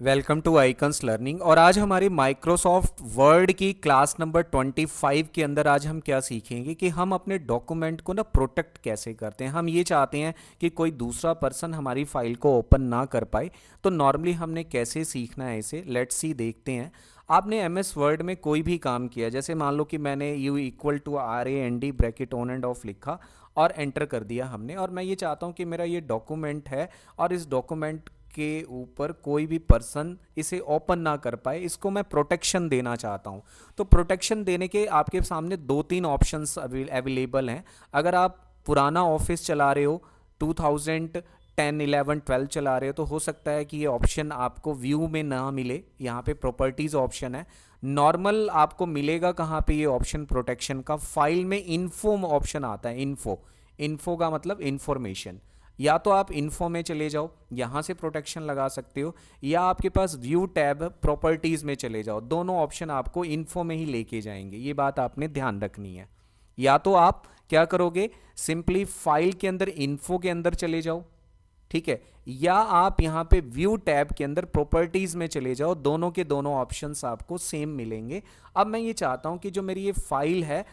Welcome to icons learning. और आज हमारी माइक्रोसॉफ्ट वर्ड की क्लास नंबर 25 के अंदर आज हम क्या सीखेंगे कि हम अपने डॉक्यूमेंट को ना प्रोटेक्ट कैसे करते हैं। हम ये चाहते हैं कि कोई दूसरा पर्सन हमारी फाइल को ओपन ना कर पाए। तो नॉर्मली हमने कैसे सीखना है इसे, लेट्स सी, देखते हैं। आपने एम एस वर्ड में कोई भी काम किया, जैसे मान लो कि मैंने U equal to RAND bracket on and off लिखा और एंटर कर दिया हमने, और मैं ये चाहता हूँ कि मेरा ये डॉक्यूमेंट है और इस डॉक्यूमेंट के ऊपर कोई भी पर्सन इसे ओपन ना कर पाए, इसको मैं प्रोटेक्शन देना चाहता हूं। तो प्रोटेक्शन देने के आपके सामने दो तीन ऑप्शंस अवेलेबल हैं। अगर आप पुराना ऑफिस चला रहे हो, 2010 11 12 चला रहे हो, तो हो सकता है कि ये ऑप्शन आपको व्यू में ना मिले। यहाँ पे प्रॉपर्टीज ऑप्शन है। नॉर्मल आपको मिलेगा कहाँ पे ये ऑप्शन प्रोटेक्शन का? फाइल में इन्फो ऑप्शन आता है। इन्फो, इन्फो का मतलब इंफॉर्मेशन। या तो आप इन्फो में चले जाओ, यहां से प्रोटेक्शन लगा सकते हो, या आपके पास व्यू टैब प्रॉपर्टीज में चले जाओ। दोनों ऑप्शन आपको इन्फो में ही लेके जाएंगे, ये बात आपने ध्यान रखनी है। या तो आप क्या करोगे, सिंपली फाइल के अंदर इन्फो के अंदर चले जाओ, ठीक है, या आप यहां पे व्यू टैब के अंदर प्रॉपर्टीज में चले जाओ। दोनों के दोनों ऑप्शंस आपको सेम मिलेंगे। अब मैं ये चाहता हूं कि जो मेरी ये फाइल है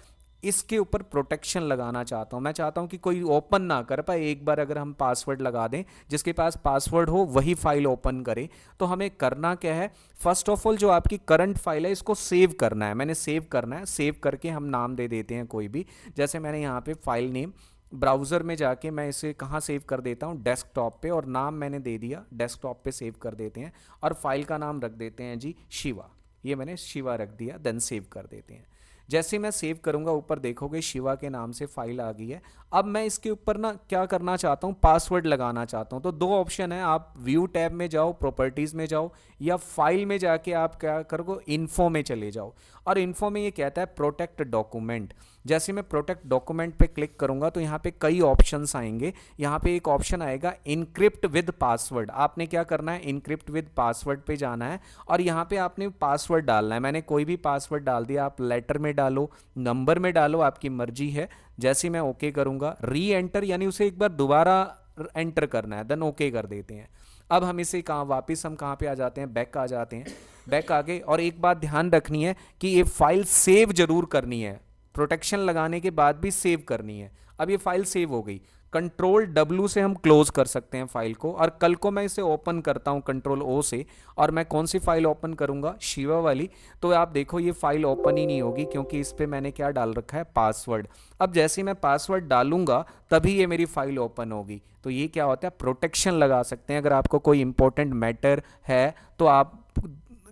इसके ऊपर प्रोटेक्शन लगाना चाहता हूं। मैं चाहता हूं कि कोई ओपन ना कर पाए। एक बार अगर हम पासवर्ड लगा दें, जिसके पास पासवर्ड हो वही फाइल ओपन करे। तो हमें करना क्या है, फर्स्ट ऑफ ऑल जो आपकी करंट फाइल है इसको सेव करना है। मैंने सेव करना है, सेव करके हम नाम दे देते हैं कोई भी। जैसे मैंने यहाँ पे फाइल नेम, ब्राउज़र में जाके मैं इसे कहाँ सेव कर देता हूँ, डेस्कटॉप पे, और नाम मैंने दे दिया, डेस्कटॉप पे सेव कर देते हैं। और फाइल का नाम रख देते हैं जी शिवा। ये मैंने शिवा रख दिया, देन सेव कर देते हैं। जैसे मैं सेव करूंगा ऊपर देखोगे शिवा के नाम से फाइल आ गई है। अब मैं इसके ऊपर ना क्या करना चाहता हूँ, पासवर्ड लगाना चाहता हूँ। तो दो ऑप्शन है, आप व्यू टैब में जाओ, प्रॉपर्टीज में जाओ, या फाइल में जाके आप क्या करोगे, इन्फो में चले जाओ। और इन्फो में ये कहता है प्रोटेक्ट डॉक्यूमेंट। जैसे मैं प्रोटेक्ट डॉक्यूमेंट पे क्लिक करूंगा तो यहाँ पे कई ऑप्शंस आएंगे। यहाँ पे एक ऑप्शन आएगा इनक्रिप्ट विद पासवर्ड। आपने क्या करना है, इनक्रिप्ट विद पासवर्ड पे जाना है और यहाँ पे आपने पासवर्ड डालना है। मैंने कोई भी पासवर्ड डाल दिया, आप लेटर में डालो, नंबर में डालो, आपकी मर्जी है। जैसे मैं ओके करूंगा, री एंटर यानी उसे एक बार दोबारा एंटर करना है, देन ओके कर देते हैं। अब हम इसे कहाँ वापस हम कहाँ पे आ जाते हैं, बैक आ जाते हैं। बैक आ गए, और एक बात ध्यान रखनी है कि ये फाइल सेव जरूर करनी है। प्रोटेक्शन लगाने के बाद भी सेव करनी है। अब ये फाइल सेव हो गई, कंट्रोल W से हम क्लोज कर सकते हैं फाइल को। और कल को मैं इसे ओपन करता हूं कंट्रोल O से, और मैं कौन सी फाइल ओपन करूंगा, शिवा वाली। तो आप देखो ये फाइल ओपन ही नहीं होगी, क्योंकि इस पे मैंने क्या डाल रखा है, पासवर्ड। अब जैसे मैं पासवर्ड डालूंगा तभी ये मेरी फाइल ओपन होगी। तो ये क्या होता है, प्रोटेक्शन लगा सकते हैं। अगर आपको कोई इंपॉर्टेंट मैटर है तो आप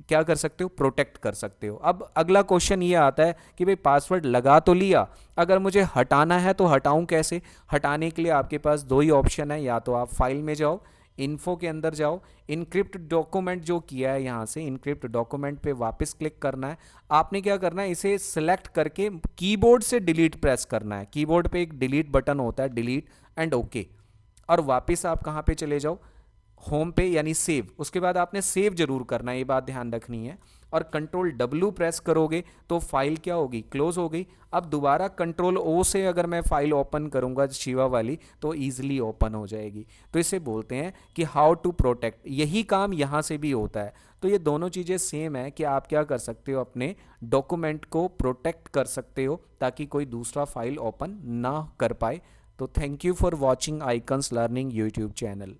क्या कर सकते हो, प्रोटेक्ट कर सकते हो। अब अगला क्वेश्चन ये आता है कि भाई पासवर्ड लगा तो लिया, अगर मुझे हटाना है तो हटाऊं कैसे? हटाने के लिए आपके पास दो ही ऑप्शन है, या तो आप फाइल में जाओ, इन्फो के अंदर जाओ, इनक्रिप्ट डॉक्यूमेंट जो किया है यहाँ से, इनक्रिप्ट डॉक्यूमेंट पे वापस क्लिक करना है। आपने क्या करना है, इसे सिलेक्ट करके कीबोर्ड से डिलीट प्रेस करना है। कीबोर्ड पे एक डिलीट बटन होता है, डिलीट एंड ओके। और वापस आप कहाँ पे चले जाओ, होम पे, यानी सेव। उसके बाद आपने सेव जरूर करना है, ये बात ध्यान रखनी है। और कंट्रोल W प्रेस करोगे तो फाइल क्या होगी, क्लोज हो गई। अब दोबारा कंट्रोल O से अगर मैं फाइल ओपन करूंगा शिवा वाली तो इजीली ओपन हो जाएगी। तो इसे बोलते हैं कि हाउ टू प्रोटेक्ट। यही काम यहाँ से भी होता है। तो ये दोनों चीज़ें सेम है कि आप क्या कर सकते हो, अपने डॉक्यूमेंट को प्रोटेक्ट कर सकते हो ताकि कोई दूसरा फाइल ओपन ना कर पाए। तो thank you for watching icons learning YouTube channel.